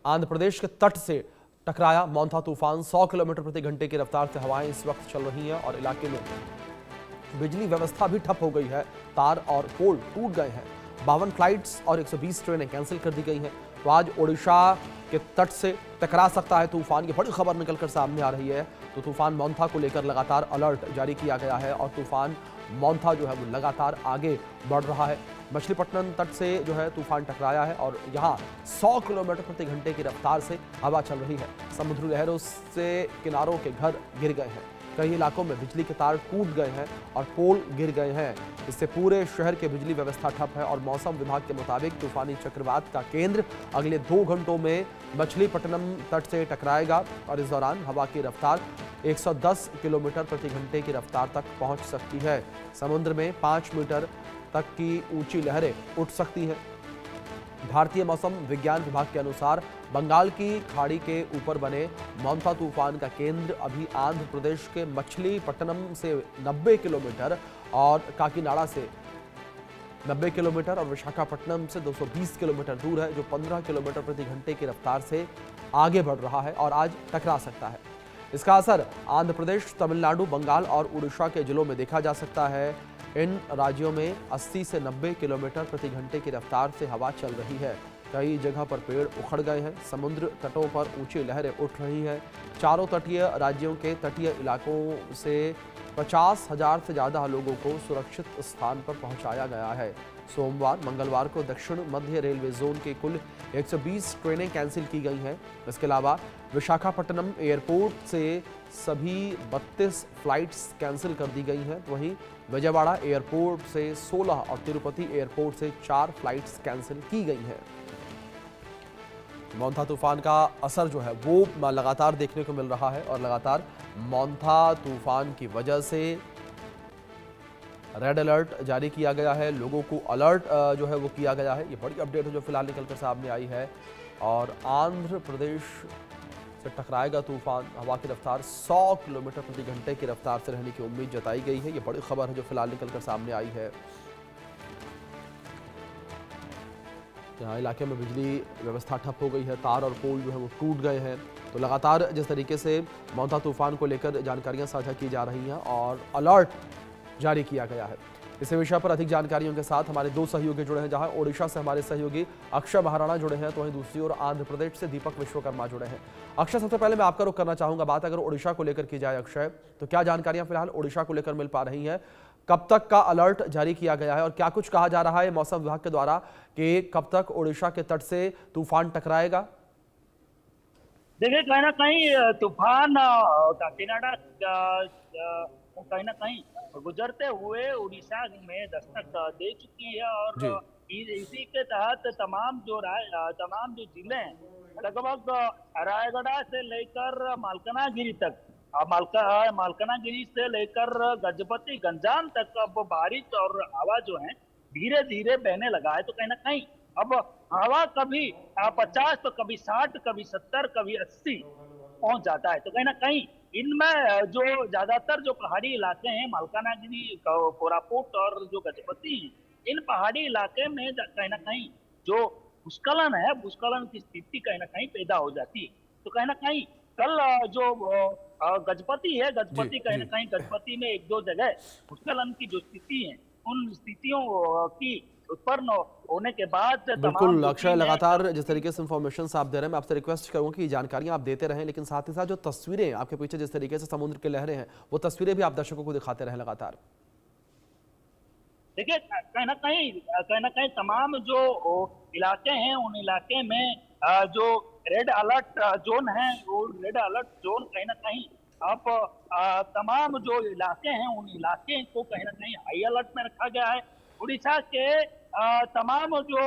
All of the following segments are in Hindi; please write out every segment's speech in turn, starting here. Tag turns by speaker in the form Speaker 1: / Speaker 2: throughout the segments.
Speaker 1: आंध्र प्रदेश के तट से टकराया। मोंथा तूफान 100 किलोमीटर प्रति घंटे की रफ्तार से हवाएं इस वक्त चल रही हैं और इलाके में बिजली व्यवस्था भी ठप हो गई है। तार और पोल टूट गए हैं। 52 फ्लाइट्स और 120 ट्रेनें कैंसिल कर दी गई हैं। तो आज ओडिशा के तट से टकरा सकता है तूफान, की बड़ी खबर निकलकर सामने आ रही है। तो तूफान मोंथा को लेकर लगातार अलर्ट जारी किया गया है और तूफान मोंथा जो है वो लगातार आगे बढ़ रहा है। मछलीपट्टनम तट से जो है तूफान टकराया है और यहाँ 100 किलोमीटर प्रति घंटे की रफ्तार से हवा चल रही है। समुद्री लहरों से किनारों के घर गिर गए हैं। कई इलाकों में बिजली के तार टूट गए हैं और पोल गिर गए हैं। इससे पूरे शहर की बिजली व्यवस्था ठप है और मौसम विभाग के मुताबिक तूफानी चक्रवात का केंद्र अगले 2 घंटों में मछलीपट्टनम तट से टकराएगा और इस दौरान हवा की रफ्तार 110 किलोमीटर प्रति घंटे की रफ्तार तक पहुंच सकती है। समुद्र में 5 मीटर तक की ऊंची लहरें उठ सकती हैं। भारतीय मौसम विज्ञान विभाग के अनुसार बंगाल की खाड़ी के ऊपर बने मोंथा तूफान का केंद्र अभी आंध्र प्रदेश के मछलीपट्टनम से 90 किलोमीटर और काकीनाडा से 90 किलोमीटर और विशाखापट्टनम से 220 किलोमीटर दूर है, जो 15 किलोमीटर प्रति घंटे की रफ्तार से आगे बढ़ रहा है और आज टकरा सकता है। इसका असर आंध्र प्रदेश, तमिलनाडु, बंगाल और उड़ीसा के जिलों में देखा जा सकता है। इन राज्यों में 80 से 90 किलोमीटर प्रति घंटे की रफ्तार से हवा चल रही है। कई जगह पर पेड़ उखड़ गए हैं। समुद्र तटों पर ऊंची लहरें उठ रही हैं। चारों तटीय राज्यों के तटीय इलाकों से 50,000 से ज़्यादा लोगों को सुरक्षित स्थान पर पहुंचाया गया है। सोमवार, मंगलवार को दक्षिण मध्य रेलवे जोन के कुल 120 ट्रेनें कैंसिल की गई हैं। इसके अलावा विशाखापट्टनम एयरपोर्ट से सभी 32 फ्लाइट्स कैंसिल कर दी गई हैं। वहीं विजयवाड़ा एयरपोर्ट से 16 और तिरुपति एयरपोर्ट से 4 फ्लाइट्स कैंसिल की गई हैं। मोंथा तूफान का असर जो है वो लगातार देखने को मिल रहा है और लगातार मोंथा तूफान की वजह से रेड अलर्ट जारी किया गया है। लोगों को अलर्ट जो है वो किया गया है। ये बड़ी अपडेट है जो फिलहाल निकलकर सामने आई है और आंध्र प्रदेश से टकराएगा तूफान। हवा की रफ्तार 100 किलोमीटर प्रति घंटे की रफ्तार से रहने की उम्मीद जताई गई है। ये बड़ी खबर है जो फिलहाल निकलकर सामने आई है। यहाँ इलाके में बिजली व्यवस्था ठप हो गई है। तार और पोल जो है वो टूट गए हैं। तो लगातार जिस तरीके से मोंथा तूफान को लेकर जानकारियां साझा की जा रही हैं और अलर्ट जारी किया गया है। इस विषय पर अधिक जानकारियों के साथ हमारे 2 सहयोगी जुड़े हैं। जहां ओडिशा से हमारे सहयोगी अक्षय महाराणा जुड़े हैं, तो वहीं दूसरी ओर आंध्र प्रदेश से दीपक विश्वकर्मा जुड़े हैं। अक्षय, सबसे पहले मैं आपका रुख करना चाहूंगा। बात अगर ओडिशा को लेकर की जाए अक्षय, तो क्या जानकारियां फिलहाल ओडिशा को लेकर मिल पा रही हैं? कब तक का अलर्ट जारी किया गया है और क्या कुछ कहा जा रहा है मौसम विभाग के द्वारा कि कब तक ओडिशा के तट से तूफान टकराएगा?
Speaker 2: देखिए, कहीं ना कहीं तूफान काकीनाडा कहीं ना कहीं गुजरते हुए उड़ीसा में दस्तक दे चुकी है और
Speaker 1: जी।
Speaker 2: इसी के तहत तमाम जो जिले हैं, लगभग रायगढ़ से लेकर मालकानगिरी तक, मालकानगिरी से लेकर गजपति गंजाम तक अब बारिश और हवा जो है धीरे धीरे बहने लगा है। तो कहीं ना कहीं अब हवा कभी 50 तो कभी 60, कभी 70, कभी 80 पहुंच जाता है। तो कहीं ना कहीं इनमें जो ज्यादातर जो पहाड़ी इलाके हैं, मालकानगिरी, कोरापुट और जो गजपति हैं, इन पहाड़ी इलाके में कहीं ना कहीं जो भूस्खलन है, भूस्खलन की स्थिति कहीं ना कहीं पैदा हो जाती है। तो कहीं ना कहीं कल जो गजपति है, गजपति कहीं ना कहीं गजपति में 1-2 जगह भूस्खलन की जो स्थिति है, उन स्थितियों की उत्पन्न होने के बाद
Speaker 1: बिल्कुल अक्षय, लगातार जिस तरीके से इंफॉर्मेशन आप दे रहे हैं, मैं आपसे रिक्वेस्ट करूंगा कि जानकारियां आप देते रहें, लेकिन साथ ही साथ जो तस्वीरें आपके पीछे जिस तरीके से समुद्र की लहरें हैं, वो तस्वीरें भी आप दर्शकों को दिखाते रहें लगातार।
Speaker 2: देखिए, कहीं ना कहीं तमाम जो इलाके हैं, उन इलाके में जो रेड अलर्ट जोन है, वो रेड अलर्ट जोन कहीं ना कहीं अब तमाम जो इलाके हैं, उन इलाके को कहीं ना कहीं हाई अलर्ट में रखा गया है। उड़ीसा के तमाम जो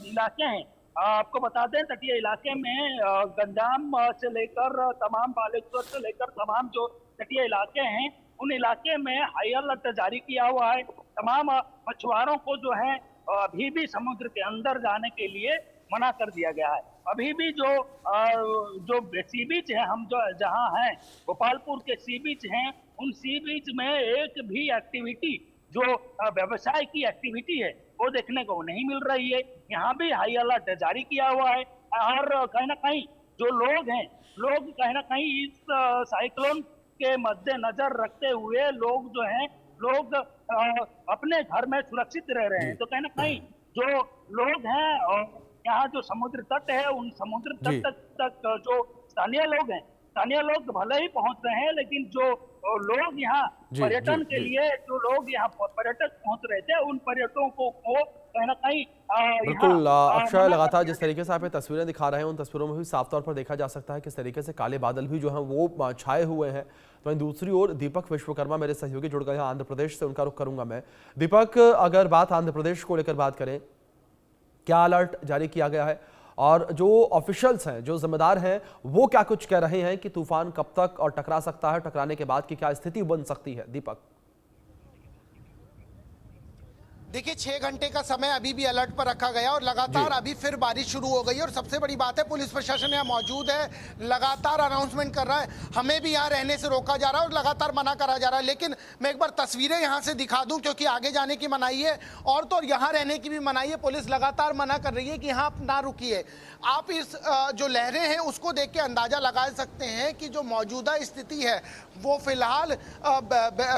Speaker 2: इलाके हैं, आपको बता दें, तटीय इलाके में गंजाम से लेकर तमाम बालेश्वर से लेकर तमाम जो तटीय इलाके हैं, उन इलाके में हाई अलर्ट जारी किया हुआ है। तमाम मछुआरों को जो है अभी भी समुद्र के अंदर जाने के लिए मना कर दिया गया है। अभी भी जो सी बीच है, हम जो जहां हैं, गोपालपुर के सी बीच हैं, उन सी बीच में एक भी एक्टिविटी जो व्यवसाय की एक्टिविटी है वो देखने को नहीं मिल रही है। यहाँ भी हाई अलर्ट जारी किया हुआ है। और कहीं ना कहीं जो लोग हैं, लोग कहीं ना कहीं इस साइक्लोन के मद्देनजर रखते हुए लोग जो हैं, लोग अपने घर में सुरक्षित रह रहे हैं। तो कहीं ना कहीं जो लोग हैं और यहाँ जो समुद्र तट है, उन समुद्र
Speaker 1: जी।
Speaker 2: तट तक जो स्थानीय लोग हैं, स्थानीय लोग भले ही पहुंच रहे हैं, लेकिन जो लोग यहाँ
Speaker 1: जी,
Speaker 2: पर्यटन
Speaker 1: जी,
Speaker 2: के
Speaker 1: जी।
Speaker 2: लिए जो लोग यहाँ पर्यटक पहुंच रहे थे, उन पर्यटकों को कहीं ना कहीं
Speaker 1: बिल्कुल अक्षय,
Speaker 2: मना कर
Speaker 1: लगातार
Speaker 2: दिया
Speaker 1: जिस तरीके से आप ये तस्वीरें दिखा रहे हैं, उन तस्वीरों में भी साफ तौर पर देखा जा सकता है किस तरीके से काले बादल भी जो हैं वो छाए हुए हैं। तो वहीं दूसरी ओर दीपक विश्वकर्मा मेरे सहयोगी जुड़ गए हैं आंध्र प्रदेश से, उनका रुख करूंगा मैं। दीपक, अगर बात आंध्र प्रदेश को लेकर बात करें, क्या अलर्ट जारी किया गया है और जो ऑफिशियल्स हैं, जो जिम्मेदार हैं, वो क्या कुछ कह रहे हैं कि तूफान कब तक और टकरा सकता है, टकराने के बाद की क्या स्थिति बन सकती है? दीपक।
Speaker 3: देखिए 6 घंटे का समय अभी भी अलर्ट पर रखा गया और लगातार अभी फिर बारिश शुरू हो गई और सबसे बड़ी बात है पुलिस प्रशासन यहाँ मौजूद है, लगातार अनाउंसमेंट कर रहा है, हमें भी यहाँ रहने से रोका जा रहा है और लगातार मना करा जा रहा है। लेकिन मैं एक बार तस्वीरें यहाँ से दिखा दूं क्योंकि आगे जाने की मनाही है और तो यहाँ रहने की भी मनाही है। पुलिस लगातार मना कर रही है कि यहाँ आप ना रुकिए। आप इस जो लहरें हैं उसको देख के अंदाजा लगा सकते हैं कि जो मौजूदा स्थिति है वो फिलहाल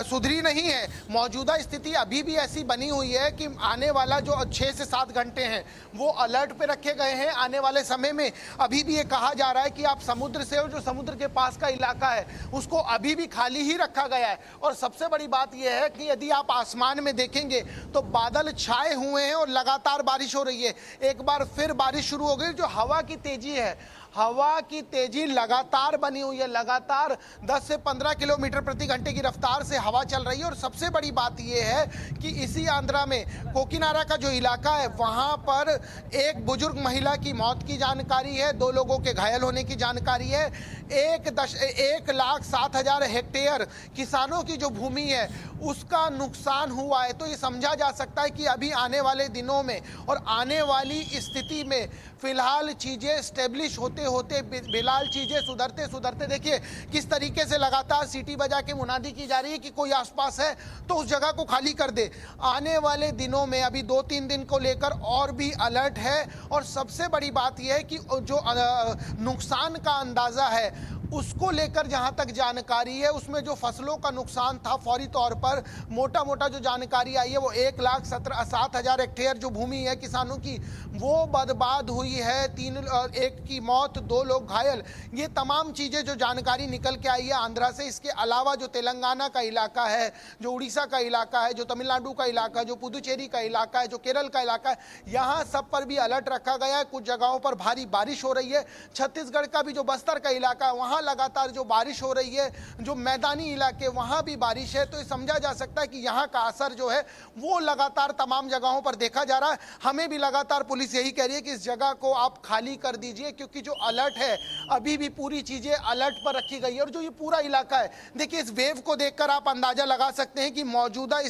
Speaker 3: सुधरी नहीं है। मौजूदा स्थिति अभी भी ऐसी बनी हुई है कि आने वाला जो 6 से 7 घंटे हैं वो अलर्ट पे रखे गए हैं। आने वाले समय में अभी भी ये कहा जा रहा है कि आप समुद्र से और जो समुद्र के पास का इलाका है उसको अभी भी खाली ही रखा गया है। और सबसे बड़ी बात यह है कि यदि आप आसमान में देखेंगे तो बादल छाए हुए हैं और लगातार बारिश हो रही है। एक बार फिर बारिश शुरू हो गई। जो हवा की तेजी है, हवा की तेजी लगातार बनी हुई है, लगातार 10 से 15 किलोमीटर प्रति घंटे की रफ्तार से हवा चल रही है। और सबसे बड़ी बात यह है कि इसी आंध्रा में कोकीनारा का जो इलाका है वहां पर एक बुजुर्ग महिला की मौत की जानकारी है, 2 लोगों के घायल होने की जानकारी है। 1,07,000 हेक्टेयर किसानों की जो भूमि है उसका नुकसान हुआ है। तो ये समझा जा सकता है कि अभी आने वाले दिनों में और आने वाली स्थिति में फिलहाल चीजें स्टेब्लिश होते होते फिलहाल चीजें सुधरते सुधरते देखिए किस तरीके से लगातार सीटी बजा के मुनादी की जा रही है कि कोई आसपास है तो उस जगह को खाली कर दे। आने वाले दिनों में अभी 2-3 दिन को लेकर और भी अलर्ट है। और सबसे बड़ी बात यह है कि जो नुकसान का अंदाजा है उसको लेकर जहां तक जानकारी है उसमें जो फसलों का नुकसान था फौरी तौर पर मोटा मोटा जो जानकारी आई है वो 1,07,000 हेक्टेयर जो भूमि है किसानों की वो बर्बाद हुई है। 1 की मौत, 2 लोग घायल। ये तमाम चीजें जो जानकारी निकल के आई है आंध्रा से। इसके अलावा जो तेलंगाना का इलाका है, जो उड़ीसा का इलाका है, जो तमिलनाडु का इलाका है, जो पुदुचेरी का इलाका है, जो केरल का इलाका है, यहाँ सब पर भी अलर्ट रखा गया है। कुछ जगहों पर भारी बारिश हो रही है। छत्तीसगढ़ का भी जो बस्तर का इलाका है वहाँ लगातार जो बारिश हो रही है, जो मैदानी इलाके वहां भी बारिश है। तो ये समझा जा सकता है कि यहाँ का असर जो है वो लगातार तमाम जगहों पर देखा जा रहा है। हमें भी लगातार पुलिस यही कह रही है कि इस जगह को आप खाली कर दीजिए क्योंकि जो अलर्ट है अभी भी पूरी चीजें अलर्ट पर रखी गई है। और जो ये पूरा इलाका है देखिए इस वेव को देखकर आप अंदाजा लगा सकते हैं कि मौजूदा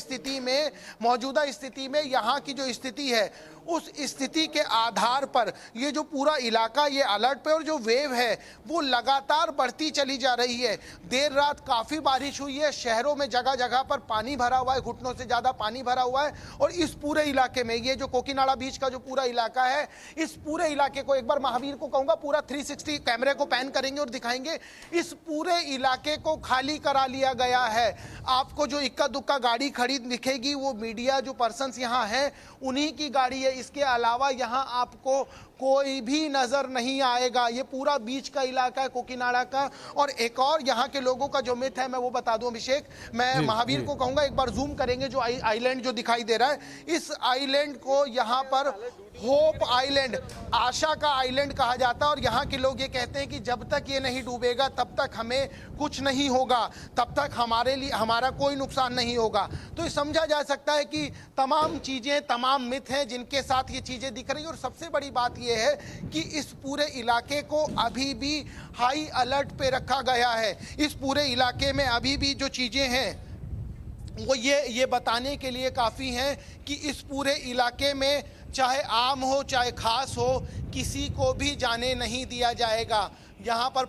Speaker 3: स्थिति में यहाँ की जो स्थिति है उस स्थिति के आधार पर ये जो पूरा इलाका ये अलर्ट पे और जो वेव है वो लगातार बढ़ती चली जा रही है। देर रात काफी बारिश हुई है, शहरों में जगह जगह पर पानी भरा हुआ है, घुटनों से ज्यादा पानी भरा हुआ है। और इस पूरे इलाके में ये जो कोकीनाड़ा बीच का जो पूरा इलाका है इस पूरे इलाके को एक बार महावीर को कहूंगा पूरा 360 कैमरे को पैन करेंगे और दिखाएंगे। इस पूरे इलाके को खाली करा लिया गया है। आपको जो इक्का दुक्का गाड़ी खड़ी दिखेगी वो मीडिया जो पर्सन्स यहाँ हैं उन्हीं की गाड़ी है। इसके अलावा यहाँ आपको कोई भी नजर नहीं आएगा। ये पूरा बीच का इलाका है कोकीनाड़ा का। और एक और यहाँ के लोगों का जो मिथ है मैं वो बता दूं अभिषेक, मैं महावीर को कहूंगा एक बार जूम करेंगे जो आइलैंड जो दिखाई दे रहा है इस आइलैंड को यहाँ पर होप आइलैंड, आशा का आइलैंड कहा जाता है। और यहाँ के लोग ये कहते हैं कि जब तक ये नहीं डूबेगा तब तक हमें कुछ नहीं होगा, तब तक हमारे लिए हमारा कोई नुकसान नहीं होगा। तो ये समझा जा सकता है कि तमाम चीजें तमाम मिथ हैं जिनके साथ ये चीजें दिख रही है। और सबसे बड़ी बात ये है कि इस पूरे इलाके को अभी भी हाई अलर्ट पे रखा गया है। इस पूरे इलाके में अभी भी जो चीजें हैं वो ये बताने के लिए काफ़ी हैं कि इस पूरे इलाके में चाहे आम हो चाहे खास हो, किसी को भी जाने नहीं दिया जाएगा। यहाँ पर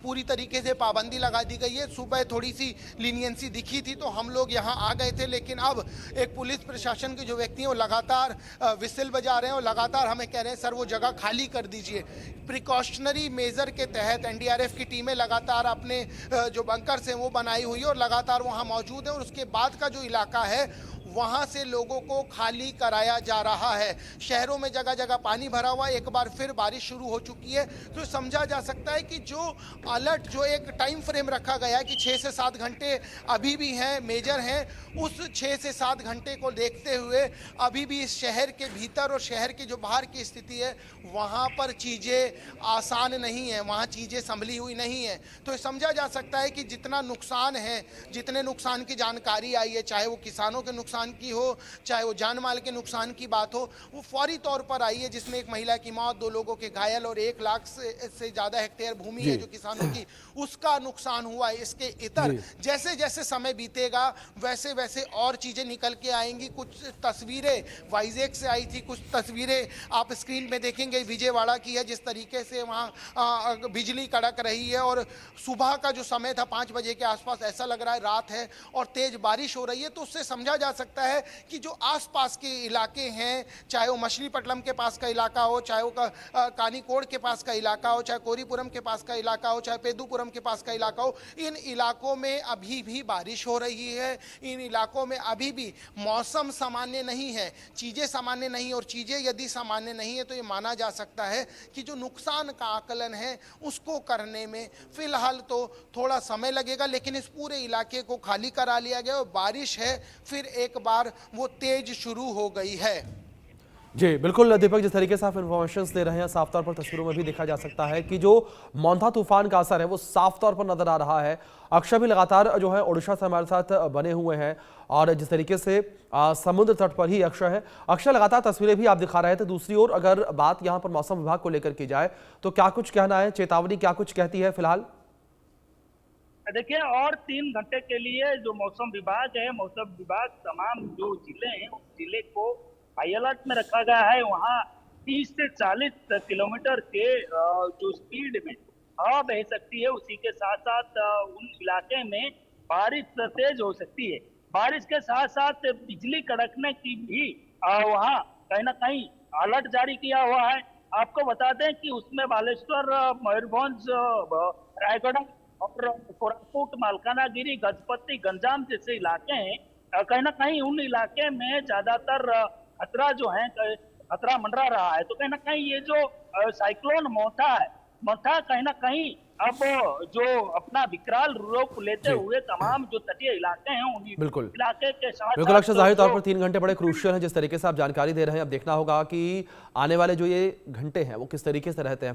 Speaker 3: पूरी तरीके से पाबंदी लगा दी गई है। सुबह थोड़ी सी लीनियंसी दिखी थी तो हम लोग यहाँ आ गए थे, लेकिन अब एक पुलिस प्रशासन के जो व्यक्ति हैं वो लगातार विसिल बजा रहे हैं और लगातार हमें कह रहे हैं सर वो जगह खाली कर दीजिए। प्रिकॉशनरी मेजर के तहत एनडीआरएफ की टीमें लगातार अपने जो बंकर्स हैं वो बनाई हुई है और लगातार वहाँ मौजूद है और उसके बाद का जो इलाका है वहाँ से लोगों को खाली कराया जा रहा है। शहरों में जगह जगह पानी भरा हुआ है, एक बार फिर बारिश शुरू हो चुकी है, तो समझा जा सकता है कि जो अलर्ट जो एक टाइम फ्रेम रखा गया है कि 6 से 7 घंटे अभी भी हैं, मेजर हैं, उस 6 से 7 घंटे को देखते हुए अभी भी इस शहर के भीतर और शहर के जो बाहर की स्थिति है वहाँ पर चीज़ें आसान नहीं है, वहाँ चीज़ें संभली हुई नहीं है। तो समझा जा सकता है कि जितना नुकसान है, जितने नुकसान की जानकारी आई है, चाहे वो किसानों के नुकसान की हो, चाहे वो जान माल के नुकसान की बात हो, वो फौरी तौर पर आई है, जिसमें एक महिला की मौत, 2 लोगों के घायल और 1 लाख से ज़्यादा हेक्टेयर भूमि है जो किसानों की, उसका नुकसान हुआ है। इसके इतर जैसे जैसे समय बीतेगा वैसे वैसे और चीज़ें निकल के आएंगी। कुछ तस्वीरें वाइजैक से आई थी, कुछ तस्वीरें आप स्क्रीन पे देखेंगे विजयवाड़ा की है, जिस तरीके से वहाँ बिजली कड़क रही है और सुबह का जो समय था 5 बजे के आसपास ऐसा लग रहा है रात है और तेज बारिश हो रही है। तो उससे समझा जा सकता है कि जो आसपास के इलाके हैं, चाहे वो मछलीपट्टनम के पास का इलाका हो, चाहे वो कानीकोड़ के पास का इलाका हो, चाहे कोरीपुरम के पास का इलाका हो, चाहे पेदुपुरम के पास का इलाका हो, इन इलाकों में अभी भी बारिश हो रही है। इन इलाकों में अभी भी मौसम सामान्य नहीं है, चीज़ें सामान्य नहीं, और चीज़ें यदि सामान्य नहीं है तो ये माना जा सकता है कि जो नुकसान का आकलन है उसको करने में फिलहाल तो थोड़ा समय लगेगा, लेकिन इस पूरे इलाके को खाली करा लिया गया और बारिश है फिर एक बार वो तेज शुरू हो गई है।
Speaker 1: जी बिल्कुल दीपक, जिस तरीके से आप इन्फॉर्मेशन दे रहे हैं साफ तौर पर तस्वीरों में भी देखा जा सकता है कि जो मोंथा तूफान का असर है वो साफ तौर पर नजर आ रहा है। अक्षय भी लगातार जो है ओडिशा से हमारे साथ बने हुए हैं और जिस तरीके से समुद्र तट पर ही अक्षय है, अक्षय लगातार तस्वीरें भी आप दिखा रहे थे। दूसरी ओर अगर बात यहाँ पर मौसम विभाग को लेकर की जाए तो क्या कुछ कहना है, चेतावनी क्या कुछ कहती है फिलहाल?
Speaker 2: देखिए, और 3 घंटे के लिए जो मौसम विभाग है, मौसम विभाग तमाम जो जिले हैं उस जिले को हाई अलर्ट में रखा गया है। वहाँ 30 से 40 किलोमीटर के जो स्पीड में हवा बह सकती है, उसी के साथ साथ उन इलाके में बारिश तेज हो सकती है। बारिश के साथ साथ बिजली कड़कने की भी वहाँ कहीं ना कहीं अलर्ट जारी किया हुआ है। आपको बता दें कि उसमें बालेश्वर, मयूरभंज, रायगढ़ और कोरापुट, मालकानागिरी, गजपति, गंजाम जैसे इलाके हैं। कहीं ना कहीं उन इलाके में ज्यादातर खतरा जो है, खतरा मंडरा रहा है। तो कहीं ना कहीं ये जो साइक्लोन मोंथा है, मोंथा कहीं ना कहीं अब जो अपना विकराल रूप लेते हुए तमाम जो तटीय इलाके हैं उन
Speaker 1: बिल्कुल
Speaker 2: इलाके के साथ
Speaker 1: बिल्कुल अक्षय, जाहिर तौर पर 3 घंटे बड़े क्रूशियल हैं जिस तरीके से आप जानकारी दे रहे हैं। अब देखना होगा कि आने वाले जो ये घंटे हैं वो किस तरीके से रहते हैं।